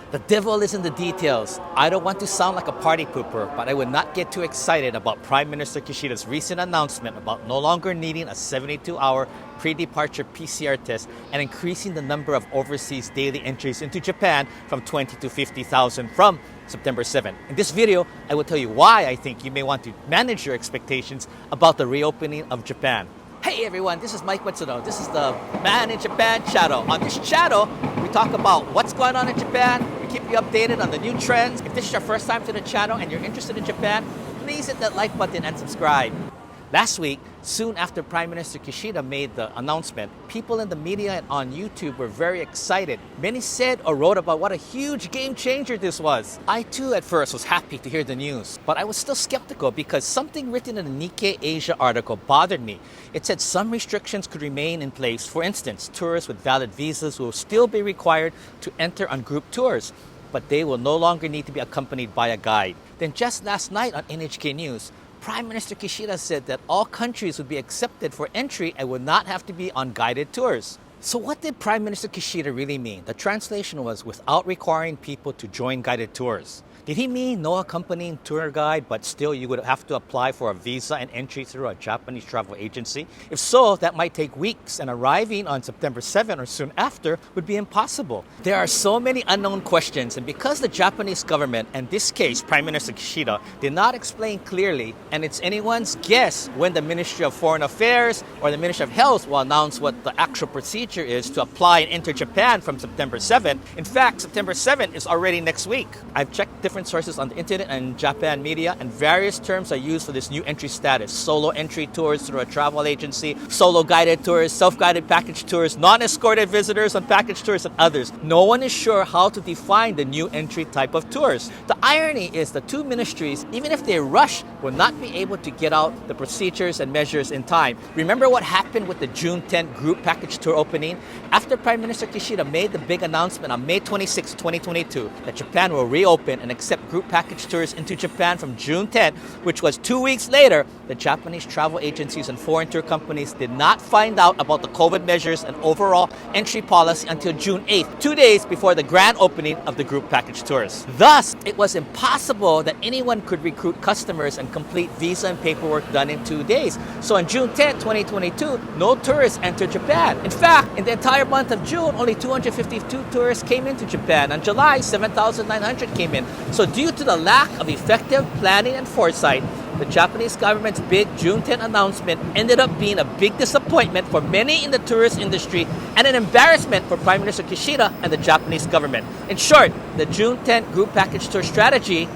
The devil is in the details. I don't want to sound like a party pooper, but I would not get too excited about Prime Minister Kishida's recent announcement about no longer needing a 72-hour pre-departure PCR test and increasing the number of overseas daily entries into Japan from 20 to 50,000 from September 7. In this video, I will tell you why I think you may want to manage your expectations about the reopening of Japan. Hey everyone, this is Mike Matsuno. This is the Man in Japan channel. On this channel, we talk about what's going on in Japan. We keep you updated on the new trends. If this is your first time to the channel and you're interested in Japan, please hit that like button and subscribe. Last week, soon after Prime Minister Kishida made the announcement, people in the media and on YouTube were very excited. Many said or wrote about what a huge game changer this was. I too at first was happy to hear the news, but I was still skeptical because something written in the Nikkei Asia article bothered me. It said some restrictions could remain in place. For instance, tourists with valid visas will still be required to enter on group tours, but they will no longer need to be accompanied by a guide. Then just last night on NHK News, Prime Minister Kishida said that all countries would be accepted for entry and would not have to be on guided tours. So what did Prime Minister Kishida really mean? The translation was without requiring people to join guided tours. Did he mean no accompanying tour guide, but still you would have to apply for a visa and entry through a Japanese travel agency? If so, that might take weeks, and arriving on September 7 or soon after would be impossible. There are so many unknown questions, and because the Japanese government, in this case Prime Minister Kishida, did not explain clearly, and it's anyone's guess when the Ministry of Foreign Affairs or the Ministry of Health will announce what the actual procedure is to apply and enter Japan from September 7. In fact, September 7 is already next week. I've checked different sources on the internet and Japan media, and various terms are used for this new entry status. Solo entry tours through a travel agency, solo guided tours, self-guided package tours, non-escorted visitors on package tours, and others. No one is sure how to define the new entry type of tours. The irony is the two ministries, even if they rush, will not be able to get out the procedures and measures in time. Remember what happened with the June 10 group package tour opening? After Prime Minister Kishida made the big announcement on May 26, 2022, that Japan will reopen and accept group package tours into Japan from June 10, which was 2 weeks later, the Japanese travel agencies and foreign tour companies did not find out about the COVID measures and overall entry policy until June 8th, 2 days before the grand opening of the group package tours. Thus, it was impossible that anyone could recruit customers and complete visa and paperwork done in 2 days. So on June 10, 2022, no tourists entered Japan. In fact, in the entire month of June, only 252 tourists came into Japan. On July, 7,900 came in. So due to the lack of effective planning and foresight, the Japanese government's big June 10 announcement ended up being a big disappointment for many in the tourist industry and an embarrassment for Prime Minister Kishida and the Japanese government. In short, the June 10 group package tour strategy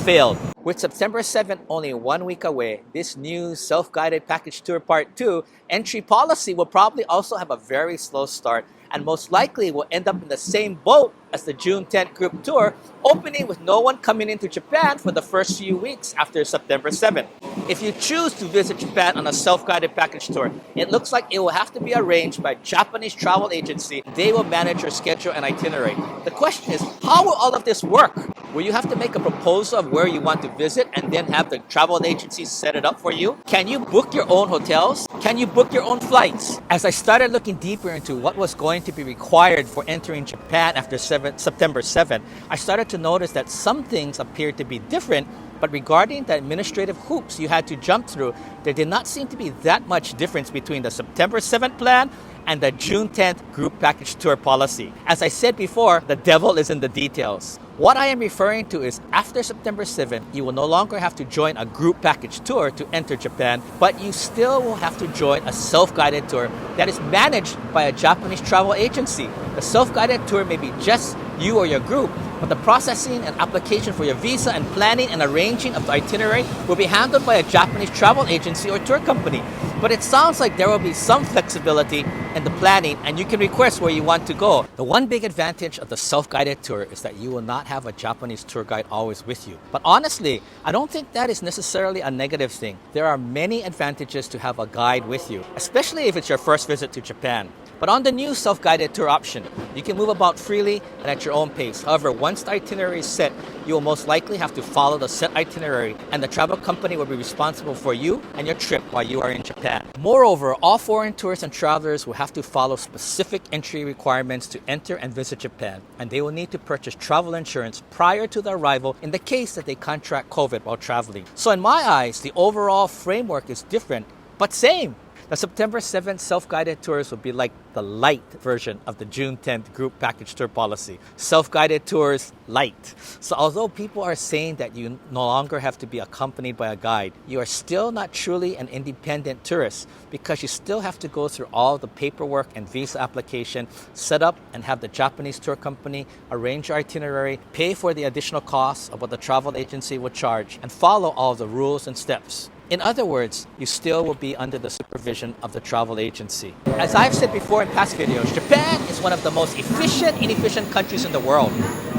failed. With September 7 only 1 week away, this new self-guided package tour part 2 entry policy will probably also have a very slow start and most likely will end up in the same boat as the June 10 group tour, opening with no one coming into Japan for the first few weeks after September 7. If you choose to visit Japan on a self-guided package tour, it looks like it will have to be arranged by a Japanese travel agency. They will manage your schedule and itinerary. The question is, how will all of this work? Will you have to make a proposal of where you want to visit and then have the travel agency set it up for you? Can you book your own hotels? Can you book your own flights? As I started looking deeper into what was going to be required for entering Japan after September 7, I started to notice that some things appeared to be different, but regarding the administrative hoops you had to jump through, there did not seem to be that much difference between the September 7th plan and the June 10th group package tour policy. As I said before, the devil is in the details. What I am referring to is after September 7th, you will no longer have to join a group package tour to enter Japan, but you still will have to join a self-guided tour that is managed by a Japanese travel agency. The self-guided tour may be just you or your group, but the processing and application for your visa and planning and arranging of the itinerary will be handled by a Japanese travel agency or tour company. But it sounds like there will be some flexibility in the planning and you can request where you want to go. The one big advantage of the self-guided tour is that you will not have a Japanese tour guide always with you. But honestly, I don't think that is necessarily a negative thing. There are many advantages to have a guide with you, especially if it's your first visit to Japan. But on the new self-guided tour option, you can move about freely and at your own pace. However, once the itinerary is set, you will most likely have to follow the set itinerary, and the travel company will be responsible for you and your trip while you are in Japan. Moreover, all foreign tourists and travelers will have to follow specific entry requirements to enter and visit Japan, and they will need to purchase travel insurance prior to their arrival in the case that they contract COVID while traveling. So in my eyes, the overall framework is different, but same. The September 7th self-guided tours will be like the light version of the June 10th group package tour policy. Self-guided tours light. So although people are saying that you no longer have to be accompanied by a guide, you are still not truly an independent tourist because you still have to go through all the paperwork and visa application, set up and have the Japanese tour company arrange your itinerary, pay for the additional costs of what the travel agency would charge, and follow all the rules and steps. In other words, you still will be under the supervision of the travel agency. As I've said before in past videos, Japan is one of the most efficient, inefficient countries in the world.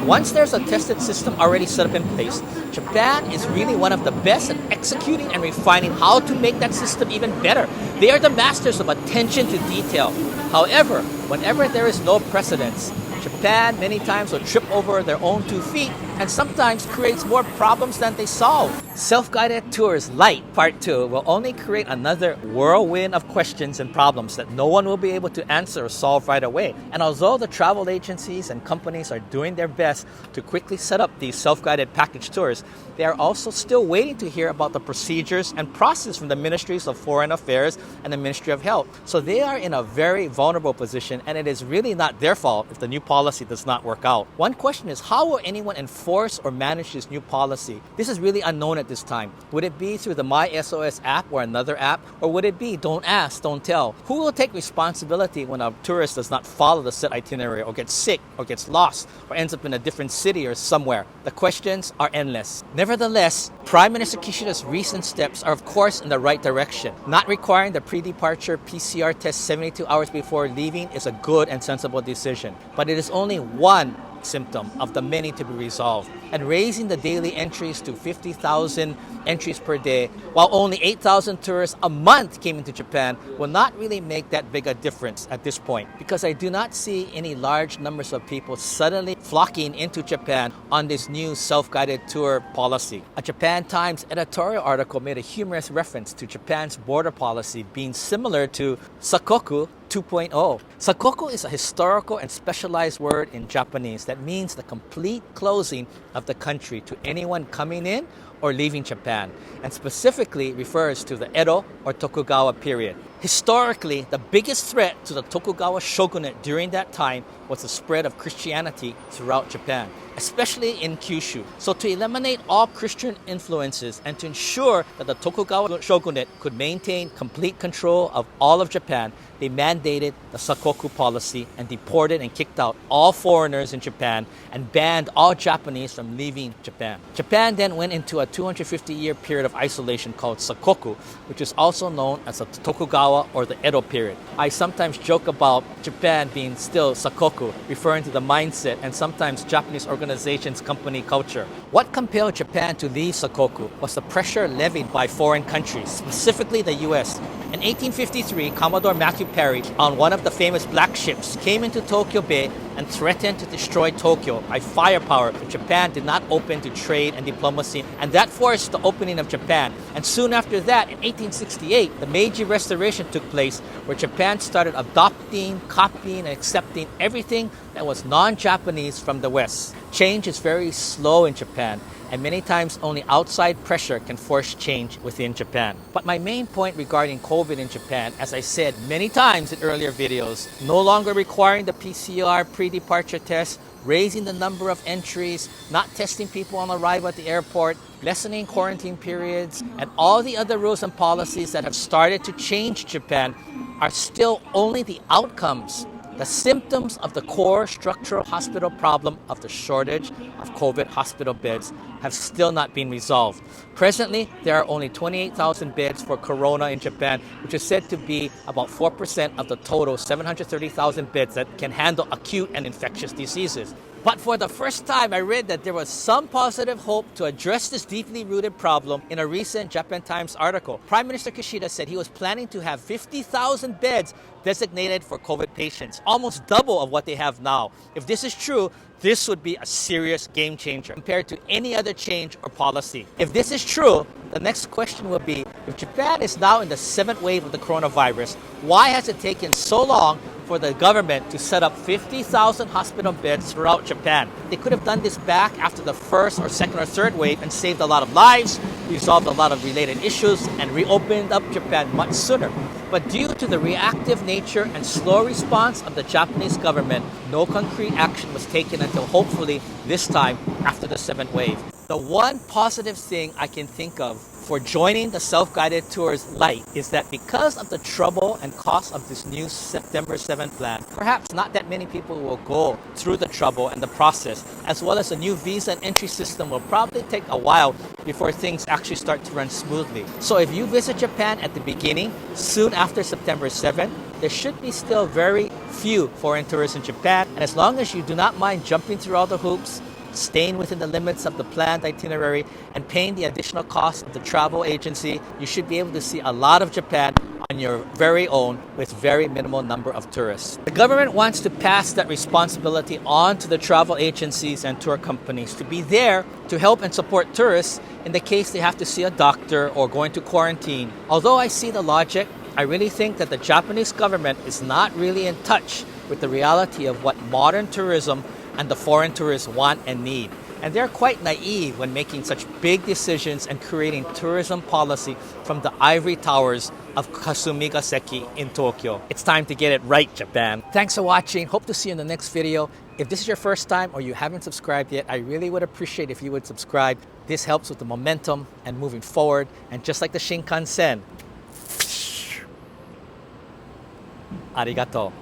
Once there's a tested system already set up in place, Japan is really one of the best at executing and refining how to make that system even better. They are the masters of attention to detail. However, whenever there is no precedence, Japan many times will trip over their own 2 feet and sometimes creates more problems than they solve. Self-guided tours light part 2 will only create another whirlwind of questions and problems that no one will be able to answer or solve right away. And although the travel agencies and companies are doing their best to quickly set up these self-guided package tours, they are also still waiting to hear about the procedures and process from the Ministries of Foreign Affairs and the Ministry of Health. So they are in a very vulnerable position, and it is really not their fault if the new policy does not work out. One question is, how will anyone enforce or manage this new policy? This is really unknown at this time. Would it be through the My SOS app or another app? Or would it be don't ask, don't tell? Who will take responsibility when a tourist does not follow the set itinerary or gets sick or gets lost or ends up in a different city or somewhere? The questions are endless. Nevertheless, Prime Minister Kishida's recent steps are of course in the right direction. Not requiring the pre-departure PCR test 72 hours before leaving is a good and sensible decision. But it is only one symptom of the many to be resolved. And raising the daily entries to 50,000 entries per day, while only 8,000 tourists a month came into Japan, will not really make that big a difference at this point, because I do not see any large numbers of people suddenly flocking into Japan on this new self-guided tour policy. A Japan Times editorial article made a humorous reference to Japan's border policy being similar to Sakoku 2.0. Sakoku is a historical and specialized word in Japanese that means the complete closing of the country to anyone coming in or leaving Japan, and specifically refers to the Edo or Tokugawa period. Historically, the biggest threat to the Tokugawa shogunate during that time was the spread of Christianity throughout Japan, especially in Kyushu. So to eliminate all Christian influences and to ensure that the Tokugawa shogunate could maintain complete control of all of Japan, they mandated the Sakoku policy and deported and kicked out all foreigners in Japan and banned all Japanese from leaving Japan. Japan then went into a 250-year period of isolation called Sakoku, which is also known as the Tokugawa or the Edo period. I sometimes joke about Japan being still Sakoku, referring to the mindset and sometimes Japanese organizations' company culture. What compelled Japan to leave Sakoku was the pressure levied by foreign countries, specifically the US. In 1853, Commodore Matthew Perry, on one of the famous black ships, came into Tokyo Bay and threatened to destroy Tokyo by firepower if Japan did not open to trade and diplomacy, and that forced the opening of Japan. And soon after that, in 1868, the Meiji Restoration took place, where Japan started adopting, copying, and accepting everything that was non-Japanese from the West. Change is very slow in Japan, and many times only outside pressure can force change within Japan. But my main point regarding COVID in Japan, as I said many times in earlier videos, no longer requiring the PCR pre-departure test, raising the number of entries, not testing people on arrival at the airport, lessening quarantine periods, and all the other rules and policies that have started to change Japan are still only the outcomes. The symptoms of the core structural hospital problem of the shortage of COVID hospital beds have still not been resolved. Presently, there are only 28,000 beds for corona in Japan, which is said to be about 4% of the total 730,000 beds that can handle acute and infectious diseases. But for the first time, I read that there was some positive hope to address this deeply rooted problem in a recent Japan Times article. Prime Minister Kishida said he was planning to have 50,000 beds designated for COVID patients, almost double of what they have now. If this is true, this would be a serious game changer compared to any other change or policy. If this is true, the next question will be, if Japan is now in the 7th wave of the coronavirus, why has it taken so long for the government to set up 50,000 hospital beds throughout Japan? They could have done this back after the 1st or 2nd or 3rd wave and saved a lot of lives, resolved a lot of related issues, and reopened up Japan much sooner. But due to the reactive nature and slow response of the Japanese government, no concrete action was taken until hopefully this time after the 7th wave. The one positive thing I can think of for joining the self-guided tours light is that because of the trouble and cost of this new September 7th plan, perhaps not that many people will go through the trouble and the process, as well as the new visa and entry system will probably take a while before things actually start to run smoothly. So if you visit Japan at the beginning, soon after September 7th, there should be still very few foreign tourists in Japan, and as long as you do not mind jumping through all the hoops, staying within the limits of the planned itinerary, and paying the additional cost of the travel agency, you should be able to see a lot of Japan on your very own with very minimal number of tourists. The government wants to pass that responsibility on to the travel agencies and tour companies to be there to help and support tourists in the case they have to see a doctor or go into quarantine. Although I see the logic, I really think that the Japanese government is not really in touch with the reality of what modern tourism and the foreign tourists want and need. And they're quite naive when making such big decisions and creating tourism policy from the ivory towers of Kasumigaseki in Tokyo. It's time to get it right, Japan. Thanks for watching. Hope to see you in the next video. If this is your first time or you haven't subscribed yet, I really would appreciate if you would subscribe. This helps with the momentum and moving forward. And just like the Shinkansen, arigato.